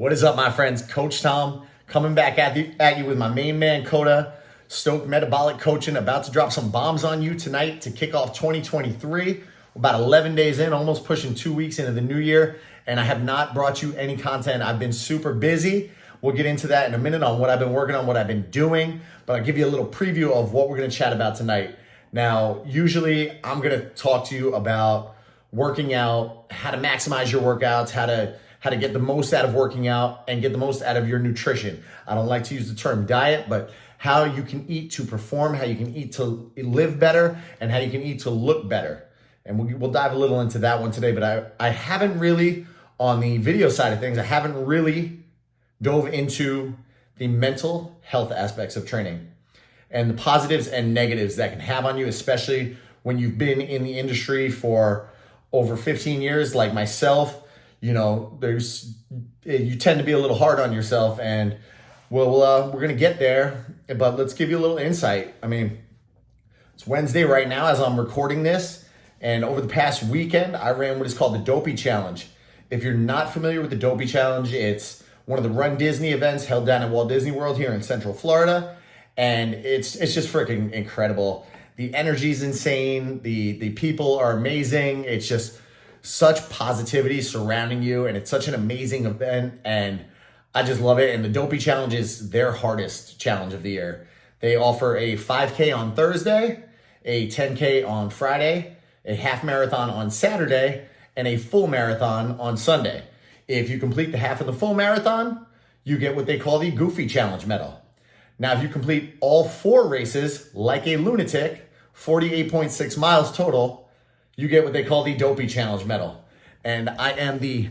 What is up, my friends? Coach Tom coming back at you with my main man, Coda. Stoked Metabolic Coaching, about to drop some bombs on you tonight to kick off 2023. About 11 days in, almost pushing 2 weeks into the new year, and I have not brought you any content. I've been super busy. We'll get into that in a minute on what I've been working on, what I've been doing, but I'll give you a little preview of what we're gonna chat about tonight. Now, usually I'm gonna talk to you about working out, how to maximize your workouts, how to get the most out of working out and get the most out of your nutrition. I don't like to use the term diet, but how you can eat to perform, how you can eat to live better, and how you can eat to look better. And we'll dive a little into that one today, but I haven't really, on the video side of things, I haven't really dove into the mental health aspects of training and the positives and negatives that can have on you, especially when you've been in the industry for over 15 years, like myself. You know, you tend to be a little hard on yourself, and we're going to get there, but let's give you a little insight. I mean, it's Wednesday right now as I'm recording this. And over the past weekend, I ran what is called the Dopey Challenge. If you're not familiar with the Dopey Challenge, it's one of the RunDisney events held down at Walt Disney World here in Central Florida. And it's just freaking incredible. The energy's insane. The people are amazing. It's just such positivity surrounding you. And it's such an amazing event. And I just love it. And the Dopey Challenge is their hardest challenge of the year. They offer a 5K on Thursday, a 10K on Friday, a half marathon on Saturday, and a full marathon on Sunday. If you complete the half of the full marathon, you get what they call the Goofy Challenge medal. Now, if you complete all 4 races like a lunatic, 48.6 miles total, you get what they call the Dopey Challenge medal. And I am the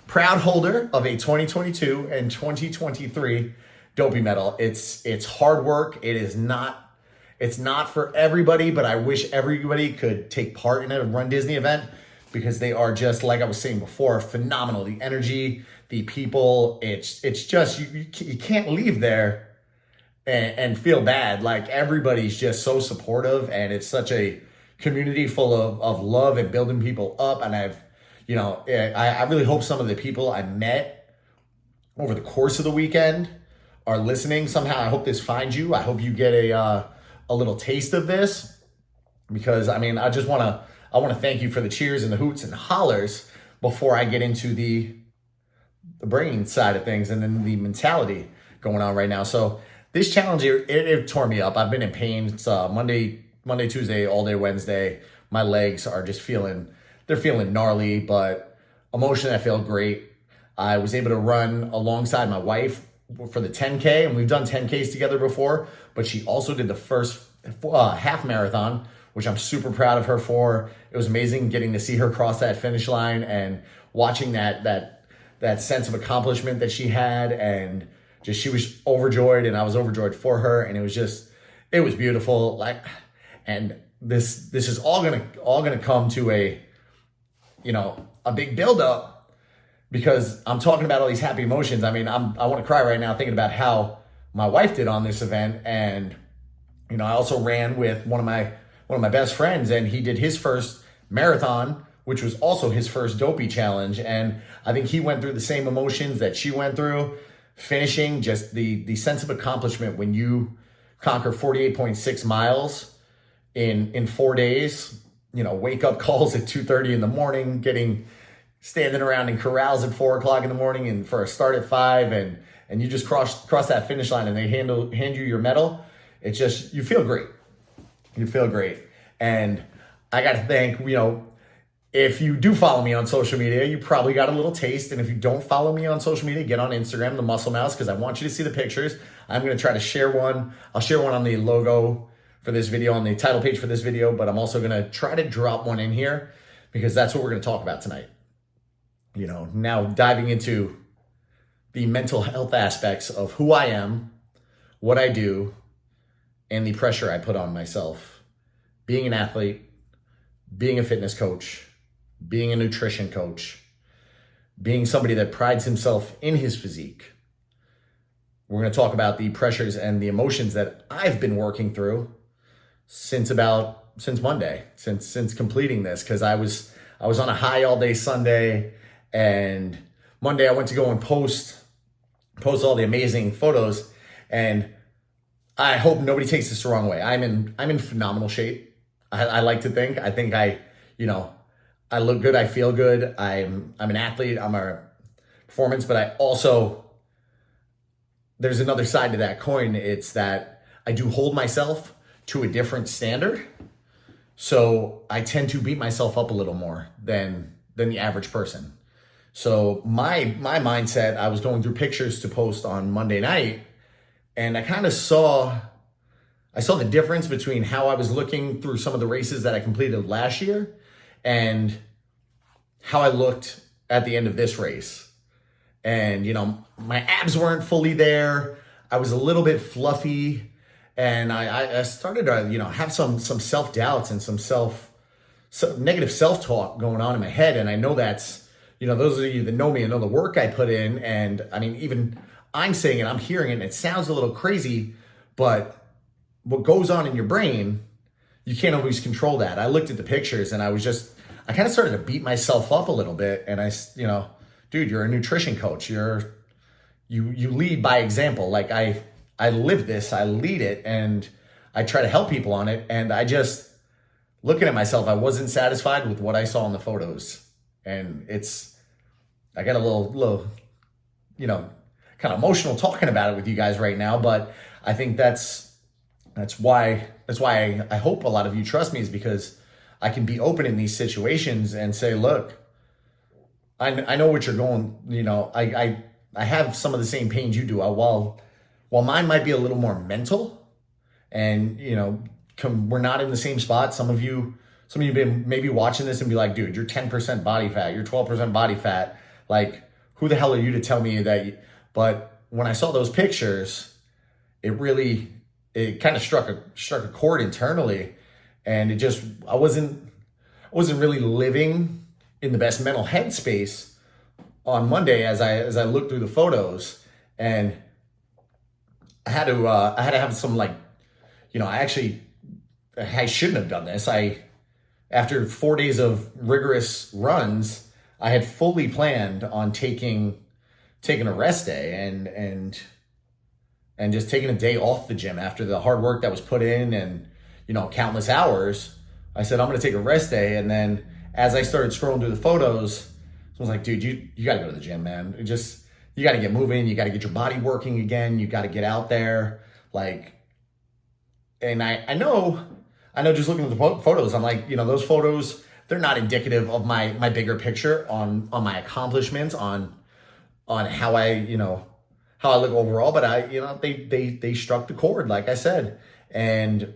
proud holder of a 2022 and 2023 Dopey medal. It's hard work. It's not for everybody, but I wish everybody could take part in a RunDisney event because they are just, like I was saying before, phenomenal. The energy, the people, it's just, you can't leave there and feel bad. Like, everybody's just so supportive, and it's such a community full of love and building people up. And I really hope some of the people I met over the course of the weekend are listening somehow. I hope this finds you. I hope you get a little taste of this, because I mean, I want to thank you for the cheers and the hoots and hollers before I get into the brain side of things and then the mentality going on right now. So this challenge here, it tore me up. I've been in pain. It's Monday, Tuesday, all day Wednesday. My legs are just feeling gnarly, but emotionally I feel great. I was able to run alongside my wife for the 10K, and we've done 10Ks together before, but she also did the first half marathon, which I'm super proud of her for. It was amazing getting to see her cross that finish line and watching that sense of accomplishment that she had, and just, she was overjoyed and I was overjoyed for her, and it was beautiful. Like, and this is all gonna come to a big buildup, because I'm talking about all these happy emotions. I mean, I want to cry right now thinking about how my wife did on this event. And, I also ran with one of my best friends, and he did his first marathon, which was also his first Dopey Challenge. And I think he went through the same emotions that she went through, finishing, just the sense of accomplishment when you conquer 48.6 miles in 4 days, wake up calls at 2:30 in the morning, standing around in corrals at 4 o'clock in the morning, and for a start at 5, and you just cross that finish line, and they hand you your medal. It's just, you feel great. You feel great. And I got to thank, if you do follow me on social media, you probably got a little taste. And if you don't follow me on social media, get on Instagram, the Muscle Mouse, because I want you to see the pictures. I'm going to try to share one. I'll share one on the logo for this video, on the title page for this video, but I'm also going to try to drop one in here, because that's what we're going to talk about tonight. Now diving into the mental health aspects of who I am, what I do, and the pressure I put on myself. Being an athlete, being a fitness coach, being a nutrition coach, being somebody that prides himself in his physique. We're going to talk about the pressures and the emotions that I've been working through since Monday, since completing this, because I was on a high all day Sunday. And Monday I went to go and post post all the amazing photos, and I hope nobody takes this the wrong way. I'm in phenomenal shape. I like to think. I think you know, I look good. I feel good. I'm an athlete. I'm a performance, but I also, there's another side to that coin. It's that I do hold myself to a different standard. So I tend to beat myself up a little more than the average person. So my mindset, I was going through pictures to post on Monday night, and I saw the difference between how I was looking through some of the races that I completed last year and how I looked at the end of this race. And, my abs weren't fully there. I was a little bit fluffy, and I started to, have some self-doubts and some negative self-talk going on in my head. And I know that's, those of you that know me and know the work I put in. And I mean, even I'm saying it, I'm hearing it, and it sounds a little crazy, but what goes on in your brain, you can't always control that. I looked at the pictures, and I kind of started to beat myself up a little bit. And dude, you're a nutrition coach. You lead by example. Like I live this, I lead it, and I try to help people on it. And looking at myself, I wasn't satisfied with what I saw in the photos. And I got a little, kind of emotional talking about it with you guys right now. But I think that's why I hope a lot of you trust me, is because I can be open in these situations and say, look, I know what you're going, I have some of the same pains you do. While mine might be a little more mental, and, we're not in the same spot. Some of you been maybe watching this and be like, dude, you're 10% body fat, you're 12% body fat. Like, who the hell are you to tell me that? But when I saw those pictures, it kind of struck a chord internally, and I wasn't really living in the best mental headspace on Monday as I looked through the photos. And I had to have some, I shouldn't have done this. After 4 days of rigorous runs, I had fully planned on taking a rest day and just taking a day off the gym after the hard work that was put in and, countless hours. I said, I'm going to take a rest day. And then as I started scrolling through the photos, I was like, dude, you got to go to the gym, man. You got to get moving. You got to get your body working again. You got to get out there. And I know just looking at the photos, I'm like, those photos, they're not indicative of my bigger picture on my accomplishments, on how how I look overall. But they struck the chord, like I said. And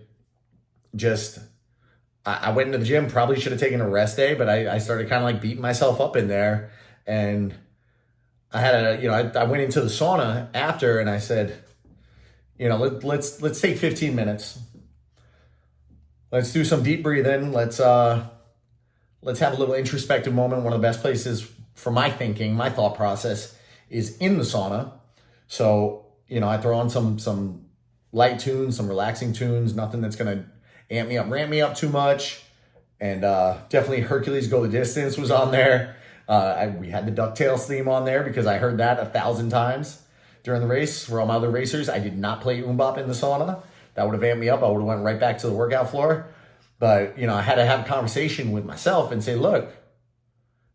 I went into the gym, probably should have taken a rest day, but I started kind of beating myself up in there. And I had I went into the sauna after, and I said, let's take 15 minutes. Let's do some deep breathing. Let's have a little introspective moment. One of the best places for my thinking, my thought process, is in the sauna. So, I throw on some light tunes, some relaxing tunes, nothing that's going to ramp me up too much. And definitely Hercules Go the Distance was on there. We had the DuckTales theme on there because I heard that 1,000 times during the race. For all my other racers, I did not play Bop in the sauna. That would have amped me up. I would have went right back to the workout floor. But, I had to have a conversation with myself and say, look,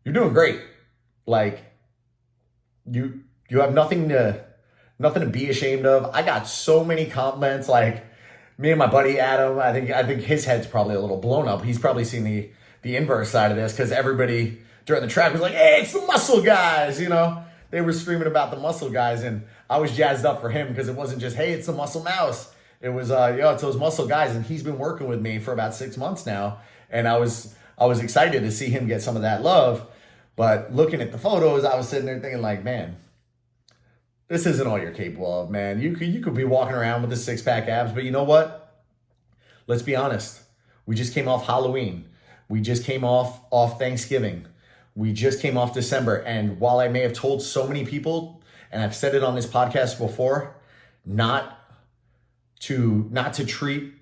you're doing great. You have nothing to be ashamed of. I got so many compliments. Me and my buddy Adam, I think his head's probably a little blown up. He's probably seen the inverse side of this, because everybody during the track was like, hey, it's the muscle guys, They were screaming about the muscle guys, and I was jazzed up for him because it wasn't just, hey, it's the muscle mouse. It was, it's those muscle guys, and he's been working with me for about 6 months now, and I was excited to see him get some of that love. But looking at the photos, I was sitting there thinking, man, this isn't all you're capable of, man. You could be walking around with the 6-pack abs, but you know what? Let's be honest. We just came off Halloween. We just came off Thanksgiving. We just came off December. And while I may have told so many people, and I've said it on this podcast before, not to treat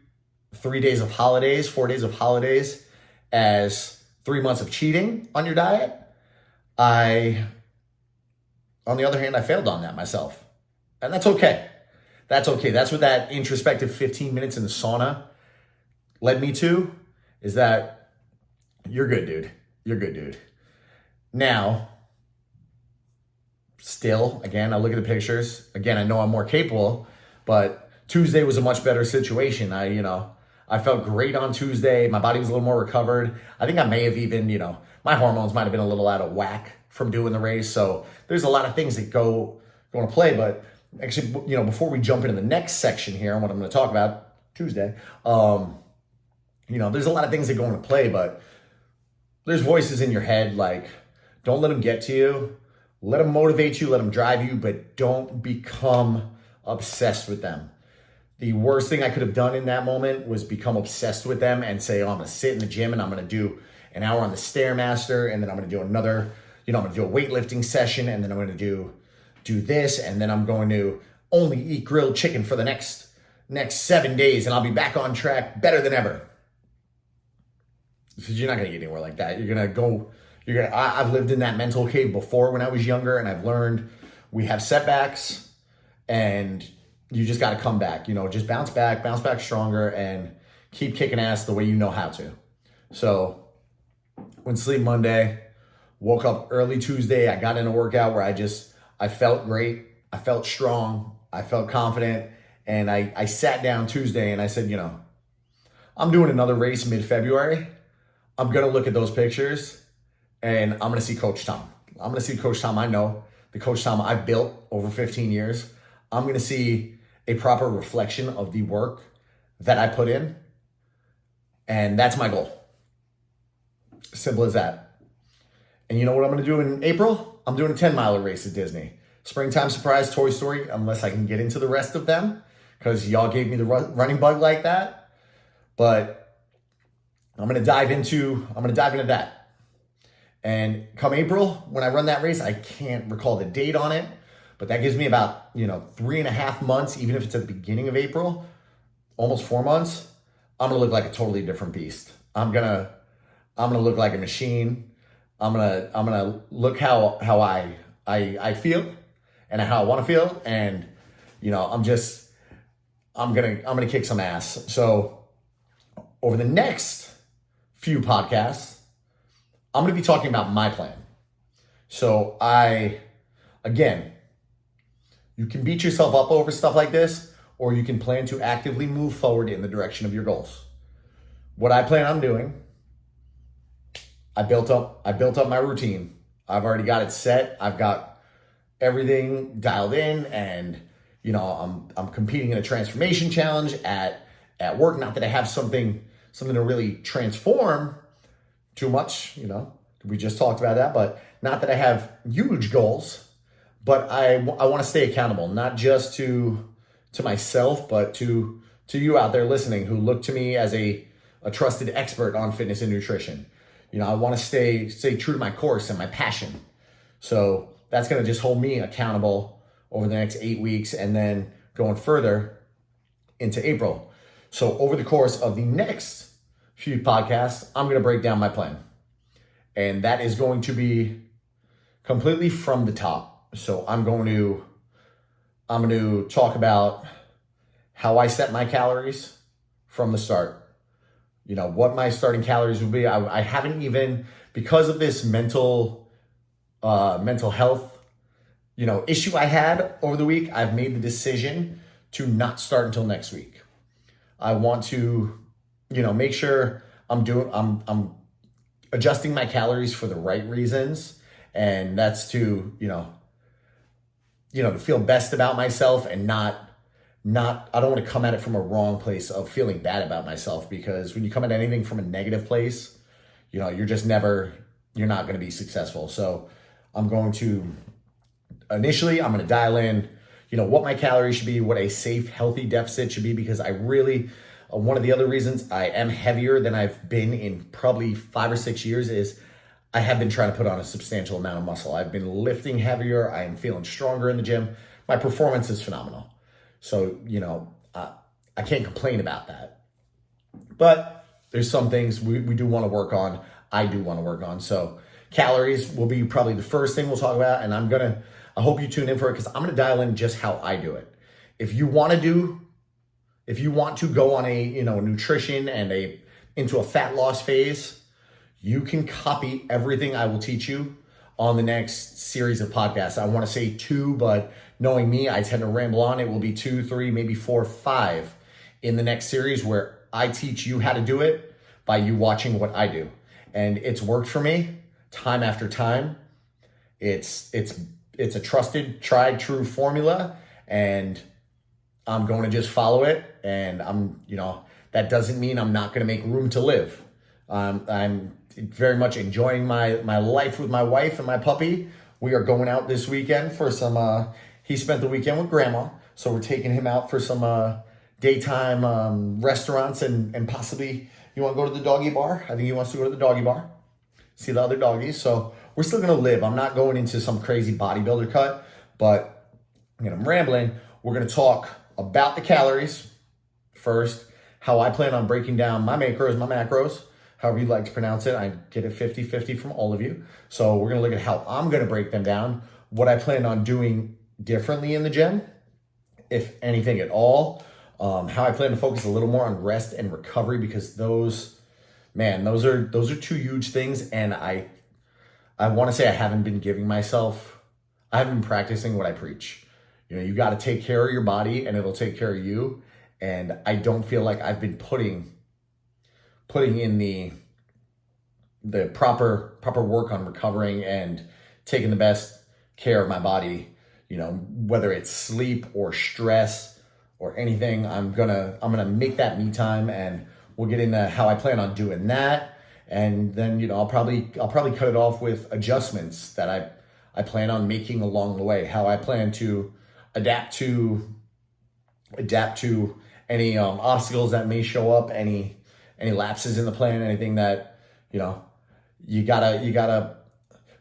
3 days of holidays, 4 days of holidays as 3 months of cheating on your diet, on the other hand, I failed on that myself. And that's okay. That's okay. That's what that introspective 15 minutes in the sauna led me to, is that you're good, dude. You're good, dude. Now, still, again, I look at the pictures. Again, I know I'm more capable, but Tuesday was a much better situation. I felt great on Tuesday. My body was a little more recovered. I think I may have even, my hormones might have been a little out of whack from doing the race. So there's a lot of things that go into play. But actually, before we jump into the next section here and what I'm going to talk about Tuesday, there's a lot of things that go into play, but there's voices in your head like, don't let them get to you. Let them motivate you, let them drive you, but don't become obsessed with them. The worst thing I could have done in that moment was become obsessed with them and say, oh, I'm going to sit in the gym and I'm going to do an hour on the Stairmaster, and then I'm going to do another, I'm going to do a weightlifting session, and then I'm going to do this, and then I'm going to only eat grilled chicken for the next 7 days, and I'll be back on track better than ever. Because you're not going to get anywhere like that. I've lived in that mental cave before when I was younger, and I've learned we have setbacks and you just got to come back, just bounce back stronger, and keep kicking ass the way you know how to. So went to sleep Monday, woke up early Tuesday. I got in a workout where I felt great. I felt strong. I felt confident. And I sat down Tuesday and I said, I'm doing another race mid-February. I'm going to look at those pictures and I'm going to see Coach Tom. I'm going to see Coach Tom I know, the Coach Tom I've built over 15 years. I'm going to see a proper reflection of the work that I put in. And that's my goal. Simple as that. And you know what I'm going to do in April? I'm doing a 10-miler race at Disney. Springtime Surprise, Toy Story, unless I can get into the rest of them, because y'all gave me the running bug like that. But I'm going to dive into that. And come April, when I run that race, I can't recall the date on it, but that gives me about, 3.5 months, even if it's at the beginning of April, almost 4 months, I'm going to look like a totally different beast. I'm going to look like a machine. I'm going to look how I feel and how I want to feel. And, I'm going to kick some ass. So over the next few podcasts, I'm going to be talking about my plan. So again, you can beat yourself up over stuff like this, or you can plan to actively move forward in the direction of your goals. What I plan on doing, I built up my routine. I've already got it set. I've got everything dialed in, and I'm competing in a transformation challenge at work. Not that I have something to really transform too much, we just talked about that, but not that I have huge goals, but I want to stay accountable, not just to myself, but to you out there listening who look to me as a trusted expert on fitness and nutrition. I want to stay true to my course and my passion. So that's going to just hold me accountable over the next 8 weeks, and then going further into April. So over the course of the next few podcasts, I'm going to break down my plan. And that is going to be completely from the top. So I'm going to talk about how I set my calories from the start. What my starting calories will be. I haven't even, because of this mental health, issue I had over the week, I've made the decision to not start until next week. I want to, make sure I'm adjusting my calories for the right reasons. And that's to, to feel best about myself and not, I don't want to come at it from a wrong place of feeling bad about myself, because when you come at anything from a negative place, you're not going to be successful. So I'm going to dial in, what my calories should be, what a safe, healthy deficit should be, because I really, one of the other reasons I am heavier than I've been in probably 5 or 6 years is I have been trying to put on a substantial amount of muscle. I've been lifting heavier. I am feeling stronger in the gym. My performance is phenomenal. So, I can't complain about that. But there's some things we do want to work on. I do want to work on. So calories will be probably the first thing we'll talk about. And I'm going I hope you tune in for it because I'm going to dial in just how I do it. If you want to go on a, nutrition and into a fat loss phase, you can copy everything I will teach you on the next series of podcasts. I want to say 2, but knowing me, I tend to ramble on. It will be 2, 3, maybe 4, 5 in the next series where I teach you how to do it by you watching what I do. And it's worked for me time after time. It's a trusted, tried, true formula, and I'm going to just follow it. And that doesn't mean I'm not going to make room to live. I'm very much enjoying my life with my wife and my puppy. We are going out this weekend for some, he spent the weekend with grandma. So we're taking him out for some daytime restaurants and possibly, you want to go to the doggy bar? I think he wants to go to the doggy bar, see the other doggies. So we're still going to live. I'm not going into some crazy bodybuilder cut, but I'm rambling. We're going to talk about the calories first, how I plan on breaking down my macros, however you like to pronounce it. I get it 50-50 from all of you. So we're going to look at how I'm going to break them down, what I plan on doing differently in the gym, if anything at all, how I plan to focus a little more on rest and recovery, because those are 2 huge things. And I want to say I haven't been practicing what I preach. You got to take care of your body and it'll take care of you. And I don't feel like I've been putting in the proper work on recovering and taking the best care of my body, whether it's sleep or stress or anything. I'm gonna make that me time, and we'll get into how I plan on doing that. And then, I'll probably cut it off with adjustments that I plan on making along the way, how I plan to adapt to any obstacles that may show up, any lapses in the plan, anything that, you gotta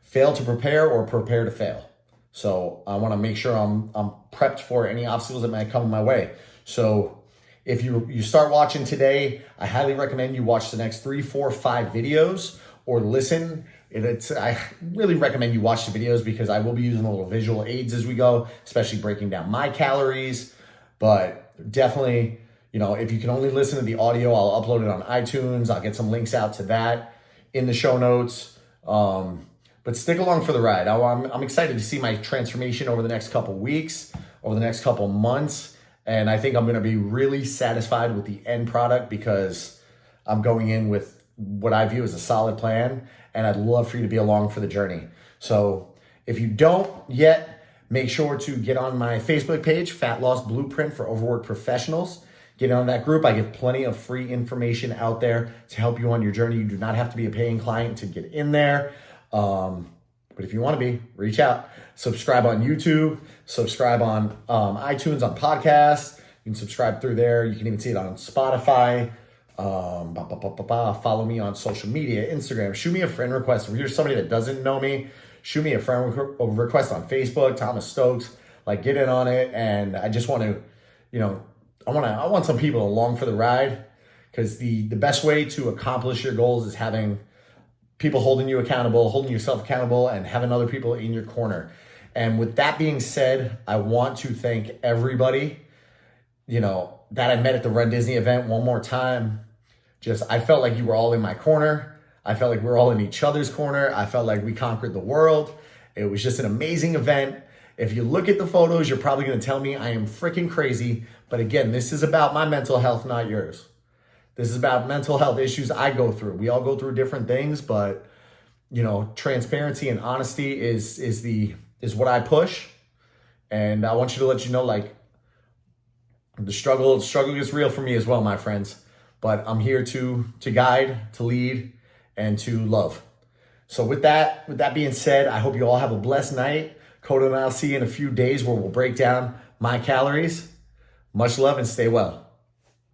fail to prepare or prepare to fail. So I want to make sure I'm prepped for any obstacles that might come my way. So if you start watching today, I highly recommend you watch the next 3, 4, 5 videos or listen. I really recommend you watch the videos because I will be using a little visual aids as we go, especially breaking down my calories. But definitely, if you can only listen to the audio, I'll upload it on iTunes. I'll get some links out to that in the show notes. But stick along for the ride. I'm excited to see my transformation over the next couple weeks, over the next couple months. And I think I'm going to be really satisfied with the end product because I'm going in with what I view as a solid plan. And I'd love for you to be along for the journey. So if you don't yet, make sure to get on my Facebook page, Fat Loss Blueprint for Overworked Professionals. Get on that group. I give plenty of free information out there to help you on your journey. You do not have to be a paying client to get in there. But if you want to be, reach out. Subscribe on YouTube. Subscribe on iTunes, on podcasts. You can subscribe through there. You can even see it on Spotify. Follow me on social media, Instagram. Shoot me a friend request. If you're somebody that doesn't know me, shoot me a friend request on Facebook, Thomas Stokes. Get in on it. And I just want to, I want some people along for the ride, because the best way to accomplish your goals is having people holding you accountable, holding yourself accountable, and having other people in your corner. And with that being said, I want to thank everybody, that I met at the RunDisney event one more time. I felt like you were all in my corner. I felt like we were all in each other's corner. I felt like we conquered the world. It was just an amazing event. If you look at the photos, you're probably going to tell me I am freaking crazy. But again, this is about my mental health, not yours. This is about mental health issues I go through. We all go through different things, but transparency and honesty is what I push. And I want you to let you know, the struggle gets real for me as well, my friends. But I'm here to guide, to lead, and to love. So with that being said, I hope you all have a blessed night. Coda and I'll see you in a few days where we'll break down my calories. Much love and stay well.